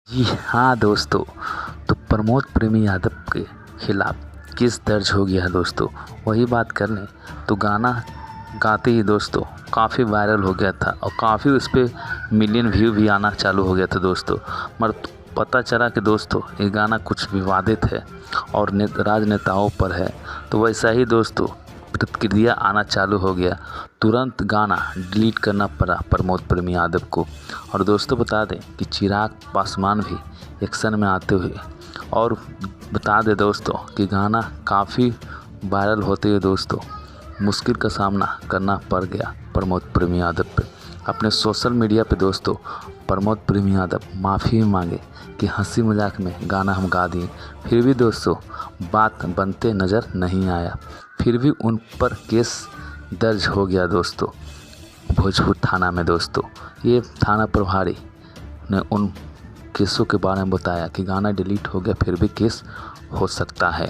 जी हाँ दोस्तों, तो प्रमोद प्रेमी यादव के खिलाफ केस दर्ज हो गया है दोस्तों। वही बात कर लें तो गाना गाते ही दोस्तों काफ़ी वायरल हो गया था और काफ़ी उस पर मिलियन व्यू भी आना चालू हो गया था दोस्तों। मगर पता चला कि दोस्तों ये गाना कुछ विवादित है और राजनेताओं पर है, तो वैसा ही दोस्तों प्रतिक्रिया आना चालू हो गया। तुरंत गाना डिलीट करना पड़ा प्रमोद प्रेमी यादव को। और दोस्तों बता दें कि चिराग पासवान भी एक्शन में आते हुए और बता दें दोस्तों कि गाना काफ़ी वायरल होते हुए दोस्तों मुश्किल का सामना करना पड़ गया प्रमोद प्रेमी यादव पे। अपने सोशल मीडिया पे दोस्तों प्रमोद प्रेमी यादव माफ़ी मांगे कि हंसी मजाक में गाना हम गा दिए, फिर भी दोस्तों बात बनते नज़र नहीं आया। फिर भी उन पर केस दर्ज हो गया दोस्तों भोजपुर थाना में। दोस्तों ये थाना प्रभारी ने उन केसों के बारे में बताया कि गाना डिलीट हो गया, फिर भी केस हो सकता है।